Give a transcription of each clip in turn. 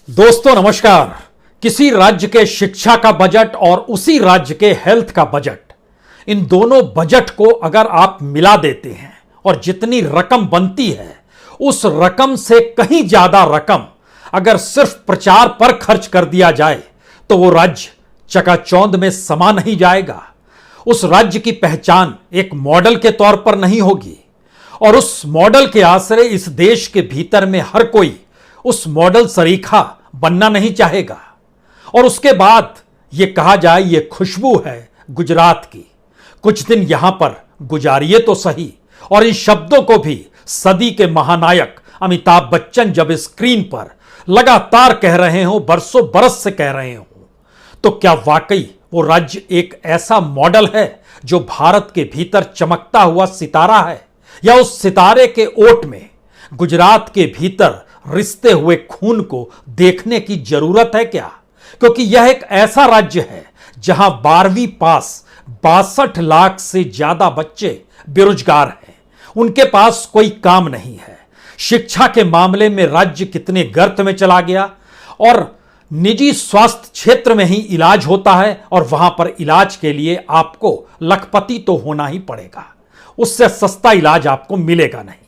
दोस्तों नमस्कार। किसी राज्य के शिक्षा का बजट और उसी राज्य के हेल्थ का बजट, इन दोनों बजट को अगर आप मिला देते हैं और जितनी रकम बनती है उस रकम से कहीं ज्यादा रकम अगर सिर्फ प्रचार पर खर्च कर दिया जाए तो वो राज्य चकाचौंध में समा नहीं जाएगा। उस राज्य की पहचान एक मॉडल के तौर पर नहीं होगी और उस मॉडल के आसरे इस देश के भीतर में हर कोई उस मॉडल सरीखा बनना नहीं चाहेगा। और उसके बाद यह कहा जाए ये खुशबू है गुजरात की, कुछ दिन यहां पर गुजारिए तो सही। और इन शब्दों को भी सदी के महानायक अमिताभ बच्चन जब स्क्रीन पर लगातार कह रहे हो, बरसों बरस से कह रहे हो, तो क्या वाकई वो राज्य एक ऐसा मॉडल है जो भारत के भीतर चमकता हुआ सितारा है, या उस सितारे के ओट में गुजरात के भीतर रिश्ते हुए खून को देखने की जरूरत है क्या? क्योंकि यह एक ऐसा राज्य है जहां 12वीं पास 62 लाख से ज्यादा बच्चे बेरोजगार हैं, उनके पास कोई काम नहीं है। शिक्षा के मामले में राज्य कितने गर्त में चला गया और निजी स्वास्थ्य क्षेत्र में ही इलाज होता है और वहां पर इलाज के लिए आपको लखपति तो होना ही पड़ेगा, उससे सस्ता इलाज आपको मिलेगा नहीं।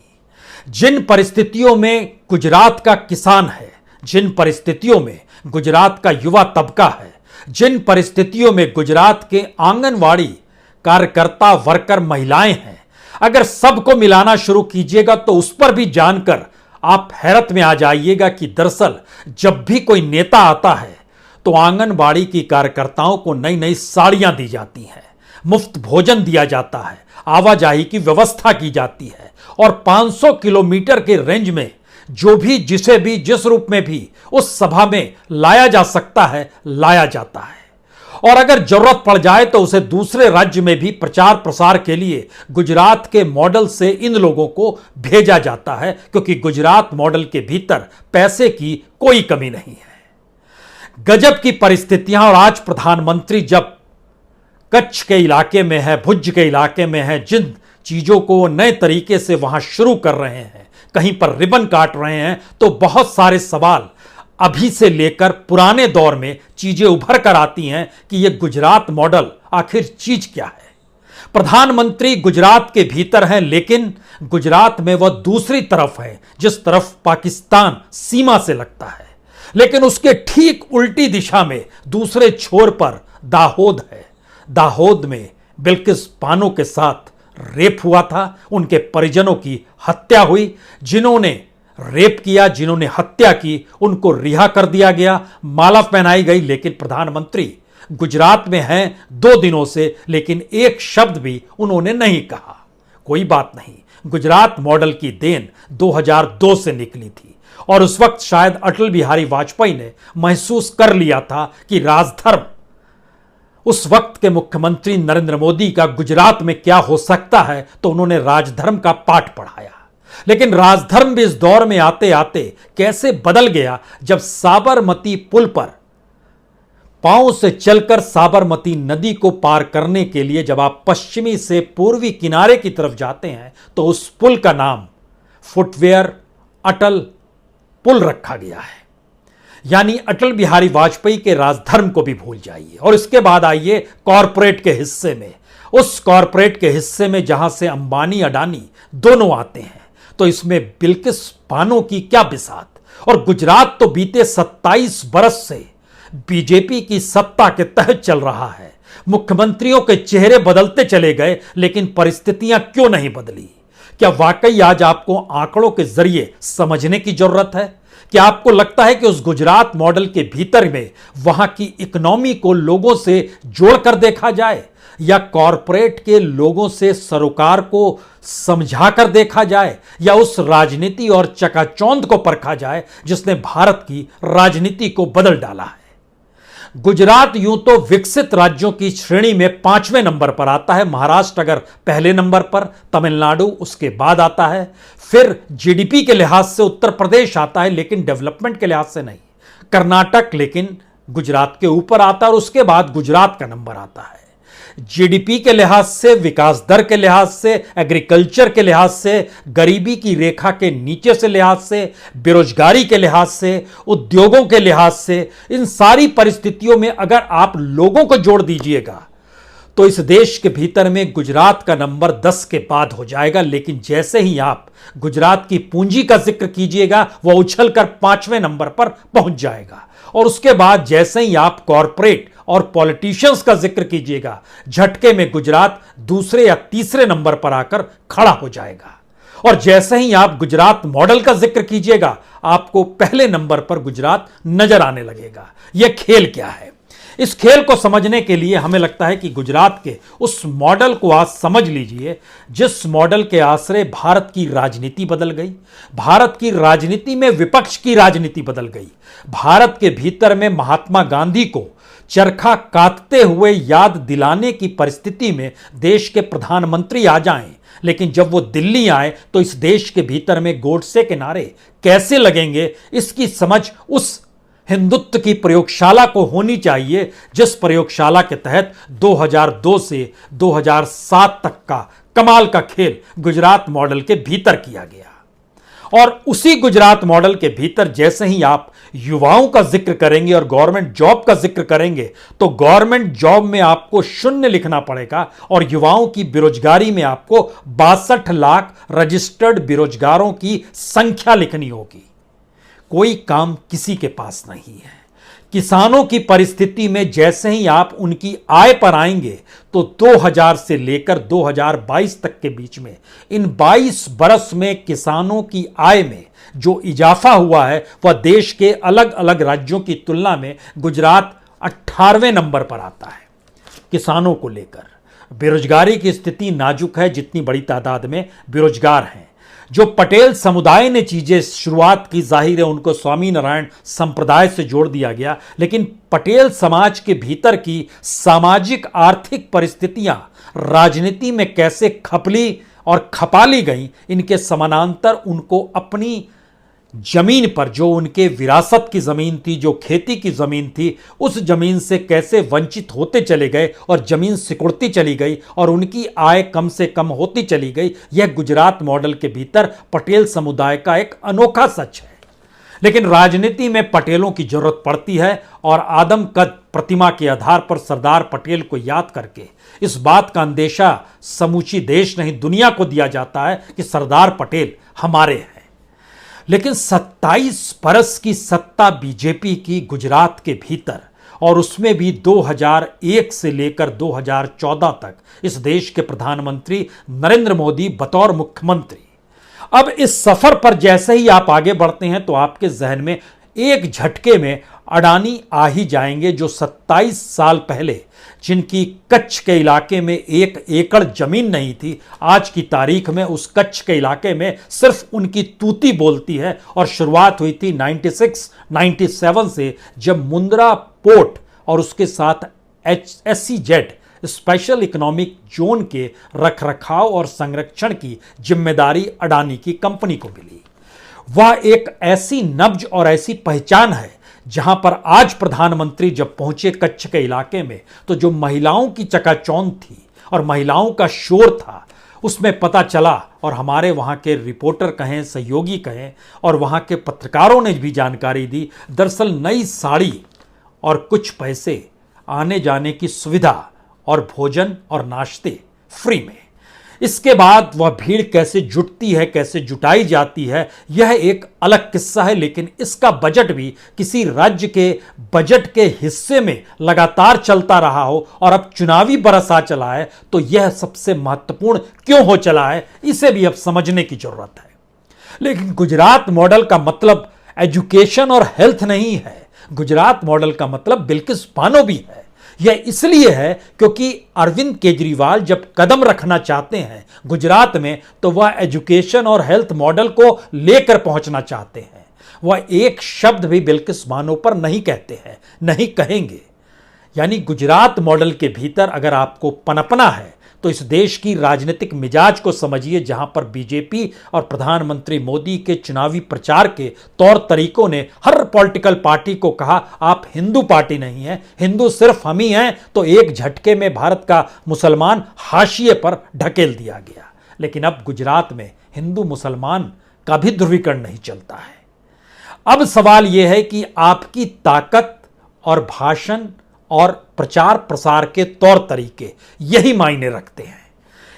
जिन परिस्थितियों में गुजरात का किसान है, जिन परिस्थितियों में गुजरात का युवा तबका है, जिन परिस्थितियों में गुजरात के आंगनवाड़ी कार्यकर्ता वर्कर महिलाएं हैं, अगर सबको मिलाना शुरू कीजिएगा तो उस पर भी जानकर आप हैरत में आ जाइएगा कि दरअसल जब भी कोई नेता आता है तो आंगनबाड़ी की कार्यकर्ताओं को नई नई साड़ियां दी जाती हैं, मुफ्त भोजन दिया जाता है, आवाजाही की व्यवस्था की जाती है और 500 किलोमीटर के रेंज में जो भी जिसे भी जिस रूप में भी उस सभा में लाया जा सकता है लाया जाता है। और अगर जरूरत पड़ जाए तो उसे दूसरे राज्य में भी प्रचार प्रसार के लिए गुजरात के मॉडल से इन लोगों को भेजा जाता है, क्योंकि गुजरात मॉडल के भीतर पैसे की कोई कमी नहीं है। गजब की परिस्थितियां। और आज प्रधानमंत्री जब कच्छ के इलाके में है, भुज के इलाके में है, जिन चीजों को नए तरीके से वहां शुरू कर रहे हैं, कहीं पर रिबन काट रहे हैं, तो बहुत सारे सवाल अभी से लेकर पुराने दौर में चीजें उभर कर आती हैं कि यह गुजरात मॉडल आखिर चीज क्या है। प्रधानमंत्री गुजरात के भीतर है, लेकिन गुजरात में वह दूसरी तरफ है जिस तरफ पाकिस्तान सीमा से लगता है, लेकिन उसके ठीक उल्टी दिशा में दूसरे छोर पर दाहोद है। दाहोद में बिल्किस बानो के साथ रेप हुआ था, उनके परिजनों की हत्या हुई। जिन्होंने रेप किया, जिन्होंने हत्या की, उनको रिहा कर दिया गया, माला पहनाई गई। लेकिन प्रधानमंत्री गुजरात में हैं 2 दिनों से, लेकिन एक शब्द भी उन्होंने नहीं कहा। कोई बात नहीं, गुजरात मॉडल की देन 2002 से निकली थी और उस वक्त शायद अटल बिहारी वाजपेयी ने महसूस कर लिया था कि राजधर्म उस वक्त के मुख्यमंत्री नरेंद्र मोदी का गुजरात में क्या हो सकता है, तो उन्होंने राजधर्म का पाठ पढ़ाया। लेकिन राजधर्म भी इस दौर में आते आते कैसे बदल गया, जब साबरमती पुल पर पांव से चलकर साबरमती नदी को पार करने के लिए जब आप पश्चिमी से पूर्वी किनारे की तरफ जाते हैं तो उस पुल का नाम फुटवेयर अटल पुल रखा गया है। यानी अटल बिहारी वाजपेयी के राजधर्म को भी भूल जाइए। और इसके बाद आइए कॉरपोरेट के हिस्से में, उस कॉरपोरेट के हिस्से में जहां से अंबानी अडानी दोनों आते हैं, तो इसमें बिल्किस बानो की क्या बिसात। और गुजरात तो बीते 27 बरस से बीजेपी की सत्ता के तहत चल रहा है। मुख्यमंत्रियों के चेहरे बदलते चले गए, लेकिन परिस्थितियां क्यों नहीं बदली? क्या वाकई आज आपको आंकड़ों के जरिए समझने की जरूरत है? क्या आपको लगता है कि उस गुजरात मॉडल के भीतर में वहां की इकोनॉमी को लोगों से जोड़कर देखा जाए, या कॉरपोरेट के लोगों से सरोकार को समझाकर देखा जाए, या उस राजनीति और चकाचौंध को परखा जाए जिसने भारत की राजनीति को बदल डाला है? गुजरात यूं तो विकसित राज्यों की श्रेणी में 5वें नंबर पर आता है। महाराष्ट्र अगर पहले नंबर पर, तमिलनाडु उसके बाद आता है, फिर जीडीपी के लिहाज से उत्तर प्रदेश आता है, लेकिन डेवलपमेंट के लिहाज से नहीं। कर्नाटक लेकिन गुजरात के ऊपर आता है और उसके बाद गुजरात का नंबर आता है। जीडीपी के लिहाज से, विकास दर के लिहाज से, एग्रीकल्चर के लिहाज से, गरीबी की रेखा के नीचे से लिहाज से, बेरोजगारी के लिहाज से, उद्योगों के लिहाज से, इन सारी परिस्थितियों में अगर आप लोगों को जोड़ दीजिएगा तो इस देश के भीतर में गुजरात का नंबर 10 के बाद हो जाएगा। लेकिन जैसे ही आप गुजरात की पूंजी का जिक्र कीजिएगा वह उछलकर 5वें नंबर पर पहुंच जाएगा। और उसके बाद जैसे ही आप कॉरपोरेट और पॉलिटिशियंस का जिक्र कीजिएगा, झटके में गुजरात दूसरे या तीसरे नंबर पर आकर खड़ा हो जाएगा। और जैसे ही आप गुजरात मॉडल का जिक्र कीजिएगा, आपको पहले नंबर पर गुजरात नजर आने लगेगा। यह खेल क्या है? इस खेल को समझने के लिए हमें लगता है कि गुजरात के उस मॉडल को आज समझ लीजिए जिस मॉडल के आश्रय भारत की राजनीति बदल गई, भारत की राजनीति में विपक्ष की राजनीति बदल गई। भारत के भीतर में महात्मा गांधी को चरखा काटते हुए याद दिलाने की परिस्थिति में देश के प्रधानमंत्री आ जाएं, लेकिन जब वो दिल्ली आए तो इस देश के भीतर में गोडसे के नारे कैसे लगेंगे, इसकी समझ उस हिंदुत्व की प्रयोगशाला को होनी चाहिए जिस प्रयोगशाला के तहत 2002 से 2007 तक का कमाल का खेल गुजरात मॉडल के भीतर किया गया। और उसी गुजरात मॉडल के भीतर जैसे ही आप युवाओं का जिक्र करेंगे और गवर्नमेंट जॉब का जिक्र करेंगे तो गवर्नमेंट जॉब में आपको 0 लिखना पड़ेगा और युवाओं की बेरोजगारी में आपको 62 लाख रजिस्टर्ड बेरोजगारों की संख्या लिखनी होगी। कोई काम किसी के पास नहीं है। किसानों की परिस्थिति में जैसे ही आप उनकी आय पर आएंगे तो 2000 से लेकर 2022 तक के बीच में इन 22 बरस में किसानों की आय में जो इजाफा हुआ है वह देश के अलग अलग राज्यों की तुलना में गुजरात 18वें नंबर पर आता है। किसानों को लेकर बेरोजगारी की स्थिति नाजुक है, जितनी बड़ी तादाद में बेरोजगार हैं। जो पटेल समुदाय ने चीजें शुरुआत की, जाहिर है उनको स्वामी नारायण संप्रदाय से जोड़ दिया गया, लेकिन पटेल समाज के भीतर की सामाजिक आर्थिक परिस्थितियां राजनीति में कैसे खपली और खपाली गई, इनके समानांतर उनको अपनी जमीन पर जो उनके विरासत की जमीन थी, जो खेती की जमीन थी, उस जमीन से कैसे वंचित होते चले गए और जमीन सिकुड़ती चली गई और उनकी आय कम से कम होती चली गई। यह गुजरात मॉडल के भीतर पटेल समुदाय का एक अनोखा सच है। लेकिन राजनीति में पटेलों की जरूरत पड़ती है और आदमकद प्रतिमा के आधार पर सरदार पटेल को याद करके इस बात का अंदेशा समूची देश नहीं दुनिया को दिया जाता है कि सरदार पटेल हमारे हैं। लेकिन 27 बरस की सत्ता बीजेपी की गुजरात के भीतर और उसमें भी 2001 से लेकर 2014 तक इस देश के प्रधानमंत्री नरेंद्र मोदी बतौर मुख्यमंत्री। अब इस सफर पर जैसे ही आप आगे बढ़ते हैं तो आपके जहन में एक झटके में अडानी आ ही जाएंगे, जो 27 साल पहले जिनकी कच्छ के इलाके में 1 एकड़ जमीन नहीं थी, आज की तारीख में उस कच्छ के इलाके में सिर्फ उनकी तूती बोलती है। और शुरुआत हुई थी 96-97 से, जब मुंद्रा पोर्ट और उसके साथ SEZ स्पेशल इकोनॉमिक जोन के रखरखाव और संरक्षण की जिम्मेदारी अडानी की कंपनी को मिली। वह एक ऐसी नब्ज और ऐसी पहचान है जहां पर आज प्रधानमंत्री जब पहुंचे कच्छ के इलाके में तो जो महिलाओं की चकाचौंध थी और महिलाओं का शोर था, उसमें पता चला, और हमारे वहां के रिपोर्टर कहें, सहयोगी कहें और वहां के पत्रकारों ने भी जानकारी दी, दरअसल नई साड़ी और कुछ पैसे, आने जाने की सुविधा और भोजन और नाश्ते फ्री में। इसके बाद वह भीड़ कैसे जुटती है, कैसे जुटाई जाती है, यह एक अलग किस्सा है। लेकिन इसका बजट भी किसी राज्य के बजट के हिस्से में लगातार चलता रहा हो और अब चुनावी बरस आ चला है तो यह सबसे महत्वपूर्ण क्यों हो चला है, इसे भी अब समझने की जरूरत है। लेकिन गुजरात मॉडल का मतलब एजुकेशन और हेल्थ नहीं है। गुजरात मॉडल का मतलब बिल्किस बानो भी है। यह इसलिए है क्योंकि अरविंद केजरीवाल जब कदम रखना चाहते हैं गुजरात में तो वह एजुकेशन और हेल्थ मॉडल को लेकर पहुंचना चाहते हैं। वह एक शब्द भी बिल्किस बानो पर नहीं कहते हैं, नहीं कहेंगे। यानी गुजरात मॉडल के भीतर अगर आपको पनपना है तो इस देश की राजनीतिक मिजाज को समझिए, जहां पर बीजेपी और प्रधानमंत्री मोदी के चुनावी प्रचार के तौर तरीकों ने हर पॉलिटिकल पार्टी को कहा आप हिंदू पार्टी नहीं हैं, हिंदू सिर्फ हम ही हैं, तो एक झटके में भारत का मुसलमान हाशिए पर ढकेल दिया गया। लेकिन अब गुजरात में हिंदू मुसलमान का भी ध्रुवीकरण नहीं चलता है। अब सवाल यह है कि आपकी ताकत और भाषण और प्रचार प्रसार के तौर तरीके यही मायने रखते हैं।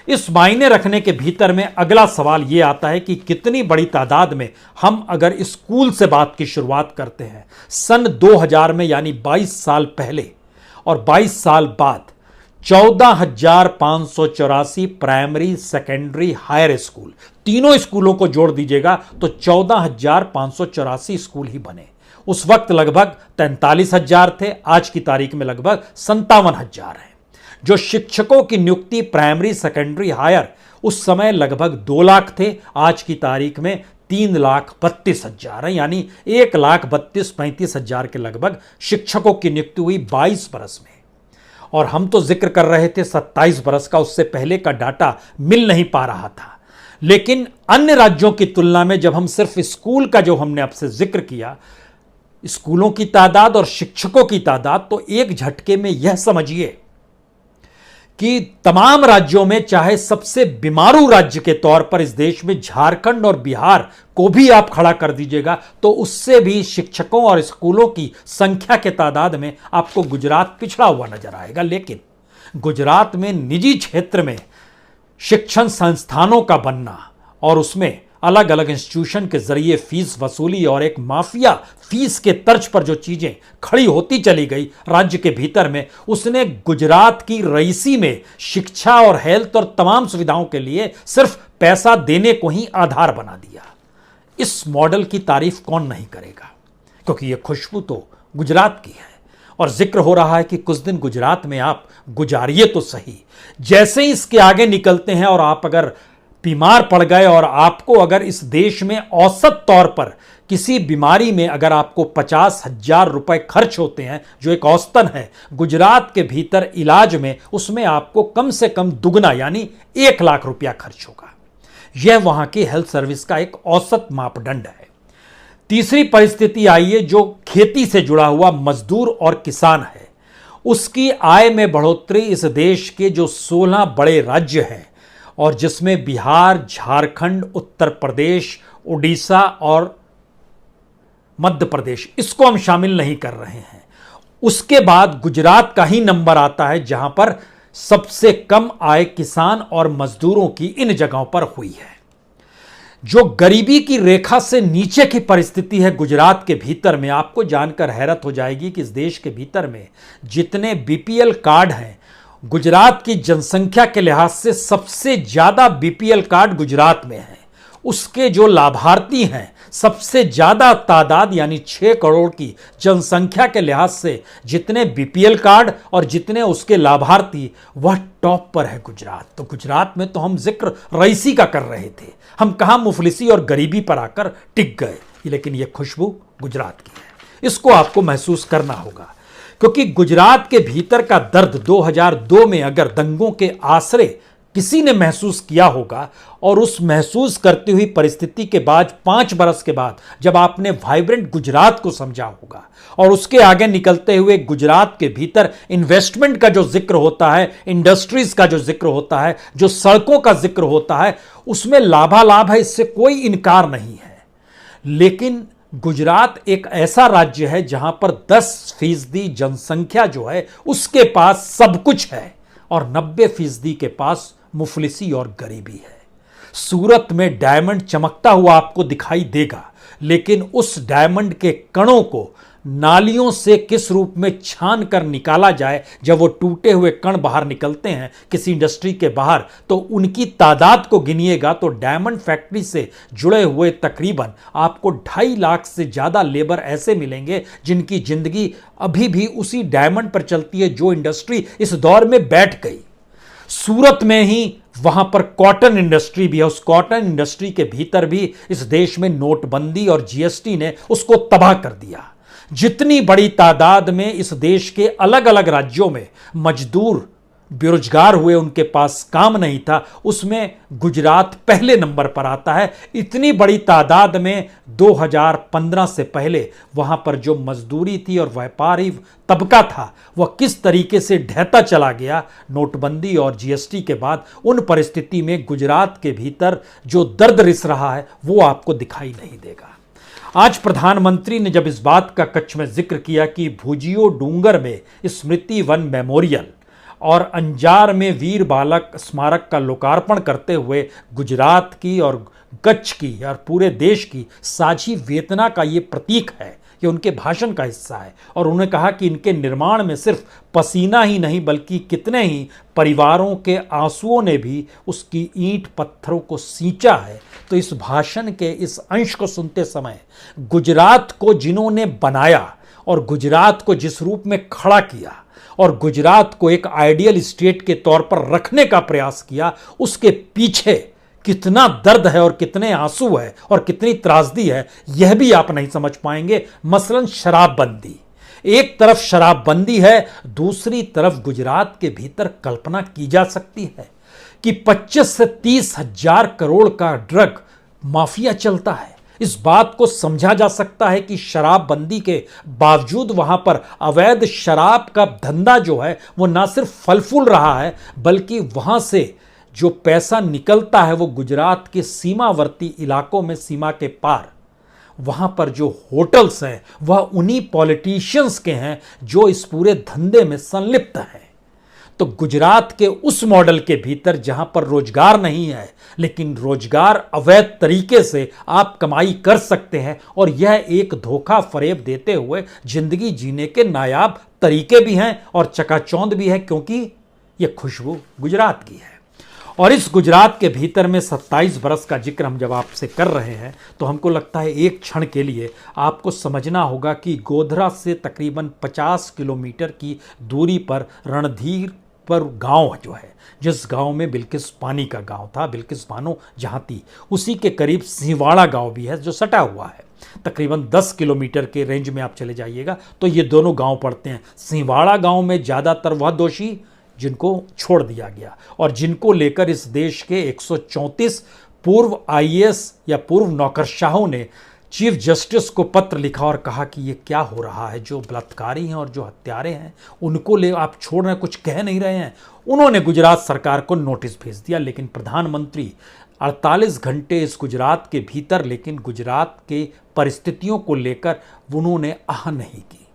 इस मायने रखने के भीतर में अगला सवाल यह आता है कि कितनी बड़ी तादाद में हम अगर स्कूल से बात की शुरुआत करते हैं सन 2000 में, यानी 22 साल पहले और 22 साल बाद 14,584 प्राइमरी, सेकेंडरी, हायर स्कूल, तीनों स्कूलों को जोड़ दीजिएगा तो 14,584 स्कूल ही बने। उस वक्त लगभग 43,000 थे, आज की तारीख में लगभग 57,000 हैं। जो शिक्षकों की नियुक्ति प्राइमरी, सेकेंडरी, हायर उस समय लगभग 2 लाख थे, आज की तारीख में 3,32,000 है, यानी 1,32,35,000 के लगभग शिक्षकों की नियुक्ति हुई 22 बरस में। और हम तो जिक्र कर रहे थे 27 बरस का, उससे पहले का डाटा मिल नहीं पा रहा था। लेकिन अन्य राज्यों की तुलना में जब हम सिर्फ स्कूल का जो हमने आपसे जिक्र किया, स्कूलों की तादाद और शिक्षकों की तादाद, तो एक झटके में यह समझिए कि तमाम राज्यों में, चाहे सबसे बीमारू राज्य के तौर पर इस देश में झारखंड और बिहार को भी आप खड़ा कर दीजिएगा तो उससे भी शिक्षकों और स्कूलों की संख्या के तादाद में आपको गुजरात पिछड़ा हुआ नजर आएगा। लेकिन गुजरात में निजी क्षेत्र में शिक्षण संस्थानों का बनना और उसमें अलग अलग इंस्टीट्यूशन के जरिए फीस वसूली और एक माफिया फीस के तर्ज पर जो चीजें खड़ी होती चली गई राज्य के भीतर में, उसने गुजरात की रईसी में शिक्षा और हेल्थ और तमाम सुविधाओं के लिए सिर्फ पैसा देने को ही आधार बना दिया। इस मॉडल की तारीफ कौन नहीं करेगा, क्योंकि यह खुशबू तो गुजरात की है। और जिक्र हो रहा है कि कुछ दिन गुजरात में आप गुजारिए तो सही। जैसे ही इसके आगे निकलते हैं और आप अगर बीमार पड़ गए और आपको अगर इस देश में औसत तौर पर किसी बीमारी में अगर आपको 50,000 रुपए खर्च होते हैं, जो एक औसतन है, गुजरात के भीतर इलाज में उसमें आपको कम से कम दुगना यानी 1 लाख रुपया खर्च होगा। यह वहां की हेल्थ सर्विस का एक औसत मापदंड है। तीसरी परिस्थिति आइए, जो खेती से जुड़ा हुआ मजदूर और किसान है, उसकी आय में बढ़ोतरी इस देश के जो 16 बड़े राज्य हैं और जिसमें बिहार, झारखंड, उत्तर प्रदेश, उड़ीसा और मध्य प्रदेश, इसको हम शामिल नहीं कर रहे हैं, उसके बाद गुजरात का ही नंबर आता है जहां पर सबसे कम आय किसान और मजदूरों की इन जगहों पर हुई है। जो गरीबी की रेखा से नीचे की परिस्थिति है गुजरात के भीतर में, आपको जानकर हैरत हो जाएगी कि इस देश के भीतर में जितने बीपीएल कार्ड हैं, गुजरात की जनसंख्या के लिहाज से सबसे ज्यादा बीपीएल कार्ड गुजरात में है। उसके जो लाभार्थी हैं, सबसे ज्यादा तादाद यानी 6 करोड़ की जनसंख्या के लिहाज से जितने बीपीएल कार्ड और जितने उसके लाभार्थी, वह टॉप पर है गुजरात। तो गुजरात में तो हम जिक्र रईसी का कर रहे थे, हम कहां मुफलिसी और गरीबी पर आकर टिक गए। लेकिन यह खुशबू गुजरात की है, इसको आपको महसूस करना होगा, क्योंकि गुजरात के भीतर का दर्द 2002 में अगर दंगों के आसरे किसी ने महसूस किया होगा, और उस महसूस करती हुई परिस्थिति के बाद 5 बरस के बाद जब आपने वाइब्रेंट गुजरात को समझा होगा, और उसके आगे निकलते हुए गुजरात के भीतर इन्वेस्टमेंट का जो जिक्र होता है, इंडस्ट्रीज का जो जिक्र होता है, जो सड़कों का जिक्र होता है, उसमें लाभालाभ है, इससे कोई इनकार नहीं है। लेकिन गुजरात एक ऐसा राज्य है जहां पर 10% जनसंख्या जो है उसके पास सब कुछ है और 90% के पास मुफलिसी और गरीबी है। सूरत में डायमंड चमकता हुआ आपको दिखाई देगा, लेकिन उस डायमंड के कणों को नालियों से किस रूप में छान कर निकाला जाए, जब वो टूटे हुए कण बाहर निकलते हैं किसी इंडस्ट्री के बाहर, तो उनकी तादाद को गिनिएगा तो डायमंड फैक्ट्री से जुड़े हुए तकरीबन आपको 2.5 लाख से ज्यादा लेबर ऐसे मिलेंगे जिनकी जिंदगी अभी भी उसी डायमंड पर चलती है जो इंडस्ट्री इस दौर में बैठ गई। सूरत में ही वहां पर कॉटन इंडस्ट्री भी है, उस कॉटन इंडस्ट्री के भीतर भी इस देश में नोटबंदी और जीएसटी ने उसको तबाह कर दिया। जितनी बड़ी तादाद में इस देश के अलग अलग राज्यों में मजदूर बेरोजगार हुए, उनके पास काम नहीं था, उसमें गुजरात पहले नंबर पर आता है। इतनी बड़ी तादाद में 2015 से पहले वहां पर जो मजदूरी थी और व्यापारी तबका था वह किस तरीके से ढहता चला गया नोटबंदी और जीएसटी के बाद, उन परिस्थिति में गुजरात के भीतर जो दर्द रिस रहा है वो आपको दिखाई नहीं देगा। आज प्रधानमंत्री ने जब इस बात का कच्छ में जिक्र किया कि भुजियो डूंगर में स्मृति वन मेमोरियल और अंजार में वीर बालक स्मारक का लोकार्पण करते हुए गुजरात की और कच्छ की और पूरे देश की साझी वेदना का ये प्रतीक है, ये उनके भाषण का हिस्सा है। और उन्होंने कहा कि इनके निर्माण में सिर्फ पसीना ही नहीं बल्कि कितने ही परिवारों के आंसुओं ने भी उसकी ईंट पत्थरों को सींचा है। तो इस भाषण के इस अंश को सुनते समय गुजरात को जिन्होंने बनाया और गुजरात को जिस रूप में खड़ा किया और गुजरात को एक आइडियल स्टेट के तौर पर रखने का प्रयास किया, उसके पीछे कितना दर्द है और कितने आंसू है और कितनी त्रासदी है, यह भी आप नहीं समझ पाएंगे। मसलन शराबबंदी, एक तरफ शराबबंदी है, दूसरी तरफ गुजरात के भीतर कल्पना की जा सकती है कि 25 से 30 हजार करोड़ का ड्रग माफिया चलता है। इस बात को समझा जा सकता है कि शराबबंदी के बावजूद वहां पर अवैध शराब का धंधा जो है वो ना सिर्फ फल फूल रहा है बल्कि वहां से जो पैसा निकलता है वो गुजरात के सीमावर्ती इलाकों में, सीमा के पार, वहां पर जो होटल्स हैं वह उन्हीं पॉलिटिशियंस के हैं जो इस पूरे धंधे में संलिप्त हैं। तो गुजरात के उस मॉडल के भीतर जहां पर रोजगार नहीं है लेकिन रोजगार अवैध तरीके से आप कमाई कर सकते हैं और यह एक धोखा फरेब देते हुए जिंदगी जीने के नायाब तरीके भी हैं और चकाचौंध भी है, क्योंकि यह खुशबू गुजरात की है। और इस गुजरात के भीतर में 27 बरस का जिक्र हम जब आपसे कर रहे हैं तो हमको लगता है एक क्षण के लिए आपको समझना होगा कि गोधरा से तकरीबन 50 किलोमीटर की दूरी पर रणधीर पर गांव जो है, जिस गांव में बिल्किस पानी का गांव था, बिल्किस बानो जहां थी, उसी के करीब सिंहवाड़ा गांव भी है जो सटा हुआ है। तकरीबन 10 किलोमीटर के रेंज में आप चले जाइएगा तो ये दोनों गांव पड़ते हैं। सिंहवाड़ा गांव में ज़्यादातर वह दोषी जिनको छोड़ दिया गया और जिनको लेकर इस देश के 134 पूर्व आईएएस या पूर्व नौकरशाहों ने चीफ जस्टिस को पत्र लिखा और कहा कि ये क्या हो रहा है, जो बलात्कारी हैं और जो हत्यारे हैं उनको ले आप छोड़ रहे हैं, कुछ कह नहीं रहे हैं। उन्होंने गुजरात सरकार को नोटिस भेज दिया, लेकिन प्रधानमंत्री 48 घंटे इस गुजरात के भीतर, लेकिन गुजरात के परिस्थितियों को लेकर उन्होंने आह नहीं की।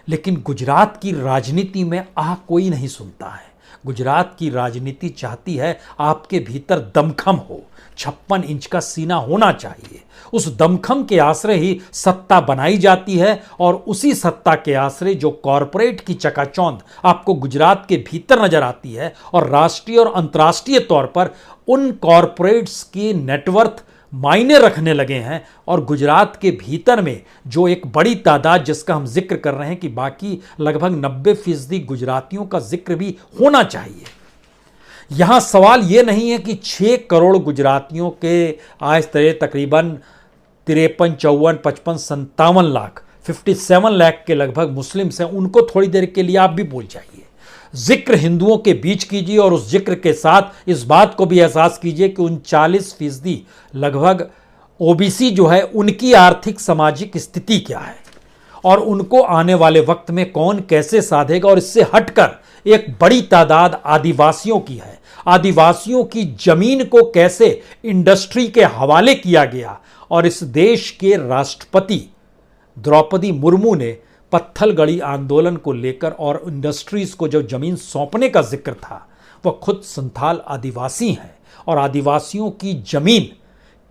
लेकिन गुजरात की राजनीति में आह कोई नहीं सुनता है। गुजरात की राजनीति चाहती है आपके भीतर दमखम हो, 56 इंच का सीना होना चाहिए। उस दमखम के आश्रय ही सत्ता बनाई जाती है और उसी सत्ता के आश्रय जो कॉरपोरेट की चकाचौंध आपको गुजरात के भीतर नजर आती है और राष्ट्रीय और अंतर्राष्ट्रीय तौर पर उन कॉरपोरेट्स की नेटवर्थ मायने रखने लगे हैं। और गुजरात के भीतर में जो एक बड़ी तादाद जिसका हम जिक्र कर रहे हैं कि बाकी लगभग 90% गुजरातियों का जिक्र भी होना चाहिए। यहां सवाल यह नहीं है कि 6 करोड़ गुजरातियों के आज तकरीबन 53, 54, 55, 57 लाख 57 लाख के लगभग मुस्लिम्स हैं, उनको थोड़ी देर के लिए आप भी भूल जाइए। जिक्र हिंदुओं के बीच कीजिए और उस जिक्र के साथ इस बात को भी एहसास कीजिए कि 39% लगभग ओबीसी जो है उनकी आर्थिक सामाजिक स्थिति क्या है और उनको आने वाले वक्त में कौन कैसे साधेगा। और इससे हटकर एक बड़ी तादाद आदिवासियों की है। आदिवासियों की जमीन को कैसे इंडस्ट्री के हवाले किया गया और इस देश के राष्ट्रपति द्रौपदी मुर्मू ने पत्थलगड़ी आंदोलन को लेकर और इंडस्ट्रीज को जो जमीन सौंपने का जिक्र था वह खुद संथाल आदिवासी हैं। और आदिवासियों की जमीन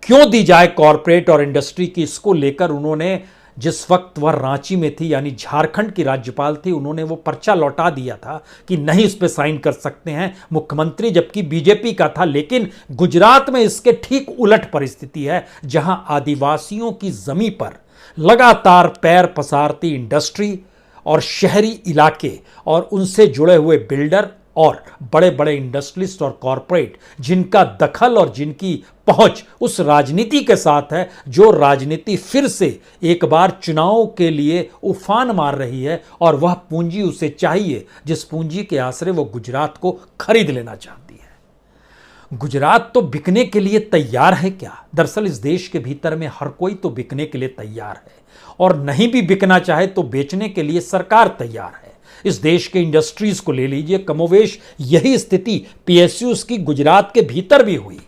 क्यों दी जाए कॉरपोरेट और इंडस्ट्री की, इसको लेकर उन्होंने जिस वक्त वह रांची में थी यानी झारखंड की राज्यपाल थी, उन्होंने वो पर्चा लौटा दिया था कि नहीं इस पे साइन कर सकते हैं मुख्यमंत्री, जबकि बीजेपी का था। लेकिन गुजरात में इसके ठीक उलट परिस्थिति है जहां आदिवासियों की जमीन पर लगातार पैर पसारती इंडस्ट्री और शहरी इलाके और उनसे जुड़े हुए बिल्डर और बड़े बड़े इंडस्ट्रियलिस्ट और कॉरपोरेट जिनका दखल और जिनकी पहुंच उस राजनीति के साथ है, जो राजनीति फिर से एक बार चुनाव के लिए उफान मार रही है और वह पूंजी उसे चाहिए जिस पूंजी के आश्रय वो गुजरात को खरीद लेना चाहती है। गुजरात तो बिकने के लिए तैयार है क्या? दरअसल इस देश के भीतर में हर कोई तो बिकने के लिए तैयार है, और नहीं भी बिकना चाहे तो बेचने के लिए सरकार तैयार है। इस देश के इंडस्ट्रीज को ले लीजिए, कमोवेश यही स्थिति पीएसयूज की गुजरात के भीतर भी हुई।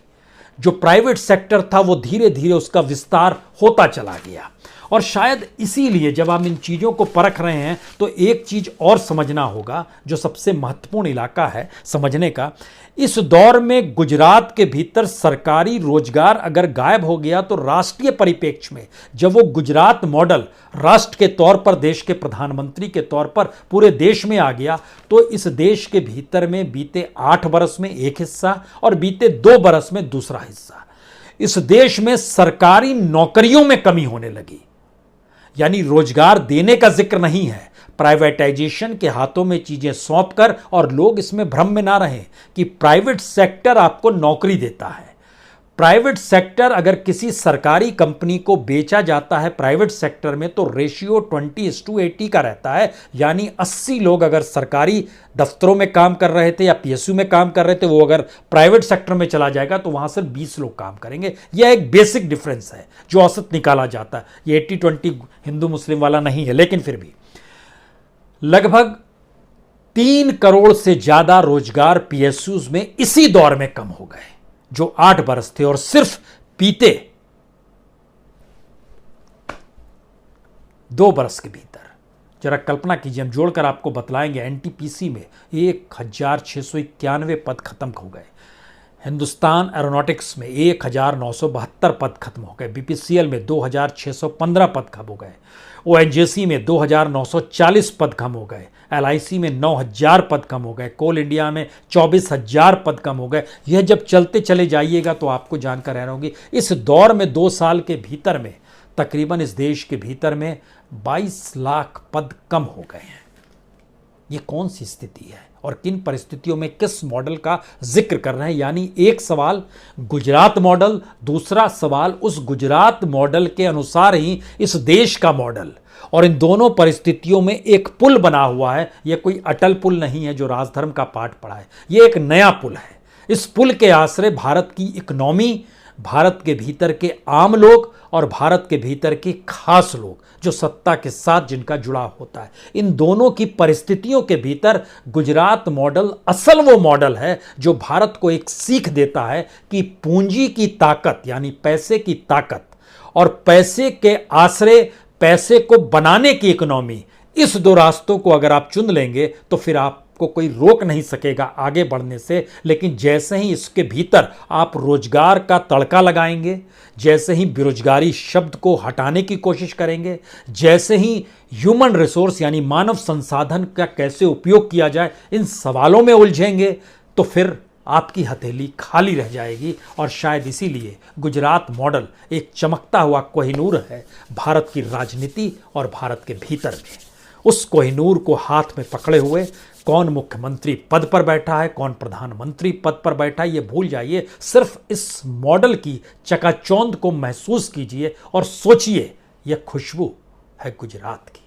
जो प्राइवेट सेक्टर था वो धीरे धीरे उसका विस्तार होता चला गया। और शायद इसीलिए जब हम इन चीज़ों को परख रहे हैं तो एक चीज़ और समझना होगा, जो सबसे महत्वपूर्ण इलाका है समझने का। इस दौर में गुजरात के भीतर सरकारी रोजगार अगर गायब हो गया तो राष्ट्रीय परिप्रेक्ष्य में जब वो गुजरात मॉडल राष्ट्र के तौर पर, देश के प्रधानमंत्री के तौर पर पूरे देश में आ गया, तो इस देश के भीतर में बीते 8 बरस में एक हिस्सा और बीते 2 बरस में दूसरा हिस्सा, इस देश में सरकारी नौकरियों में कमी होने लगी। यानी रोजगार देने का जिक्र नहीं है, प्राइवेटाइजेशन के हाथों में चीजें सौंपकर, और लोग इसमें भ्रम में ना रहें कि प्राइवेट सेक्टर आपको नौकरी देता है। प्राइवेट सेक्टर अगर किसी सरकारी कंपनी को बेचा जाता है प्राइवेट सेक्टर में तो रेशियो 20:80 का रहता है। यानी 80 लोग अगर सरकारी दफ्तरों में काम कर रहे थे या पीएसयू में काम कर रहे थे, वो अगर प्राइवेट सेक्टर में चला जाएगा तो वहां सिर्फ 20 लोग काम करेंगे। यह एक बेसिक डिफरेंस है जो औसत निकाला जाता है। ये 80-20 हिंदू मुस्लिम वाला नहीं है, लेकिन फिर भी लगभग 3 करोड़ से ज्यादा रोजगार पीएसयूज में इसी दौर में कम हो गए जो 8 बरस थे। और सिर्फ बीते 2 बरस के भीतर जरा कल्पना कीजिए, हम जोड़कर आपको बतलाएंगे, एनटीपीसी में 1691 पद खत्म हो गए, हिंदुस्तान एरोनॉटिक्स में 1972 पद खत्म हो गए, बीपीसीएल में 2615 पद खत्म हो गए, ओएनजीसी में 2940 पद कम हो गए, एलआईसी में 9000 पद कम हो गए, कोल इंडिया में 24000 पद कम हो गए। यह जब चलते चले जाइएगा तो आपको जानकर हैरानी होगी, इस दौर में 2 साल के भीतर में तकरीबन इस देश के भीतर में 22 लाख पद कम हो गए हैं। ये कौन सी स्थिति है और किन परिस्थितियों में किस मॉडल का जिक्र कर रहे हैं? यानी एक सवाल गुजरात मॉडल, दूसरा सवाल उस गुजरात मॉडल के अनुसार ही इस देश का मॉडल, और इन दोनों परिस्थितियों में एक पुल बना हुआ है। यह कोई अटल पुल नहीं है जो राजधर्म का पाठ पढ़ा है, यह एक नया पुल है। इस पुल के आश्रय भारत की इकोनॉमी, भारत के भीतर के आम लोग और भारत के भीतर के खास लोग जो सत्ता के साथ जिनका जुड़ाव होता है, इन दोनों की परिस्थितियों के भीतर गुजरात मॉडल असल वो मॉडल है जो भारत को एक सीख देता है कि पूंजी की ताकत यानी पैसे की ताकत और पैसे के आश्रय पैसे को बनाने की इकोनॉमी, इस 2 रास्तों को अगर आप चुन लेंगे तो फिर आपको कोई रोक नहीं सकेगा आगे बढ़ने से। लेकिन जैसे ही इसके भीतर आप रोजगार का तड़का लगाएंगे, जैसे ही बेरोजगारी शब्द को हटाने की कोशिश करेंगे, जैसे ही ह्यूमन रिसोर्स यानी मानव संसाधन का कैसे उपयोग किया जाए, इन सवालों में उलझेंगे तो फिर आपकी हथेली खाली रह जाएगी। और शायद इसीलिए गुजरात मॉडल एक चमकता हुआ कोहिनूर है भारत की राजनीति और भारत के भीतर में। उस कोहिनूर को हाथ में पकड़े हुए कौन मुख्यमंत्री पद पर बैठा है, कौन प्रधानमंत्री पद पर बैठा है, ये भूल जाइए। सिर्फ इस मॉडल की चकाचौंध को महसूस कीजिए और सोचिए, यह खुशबू है गुजरात की।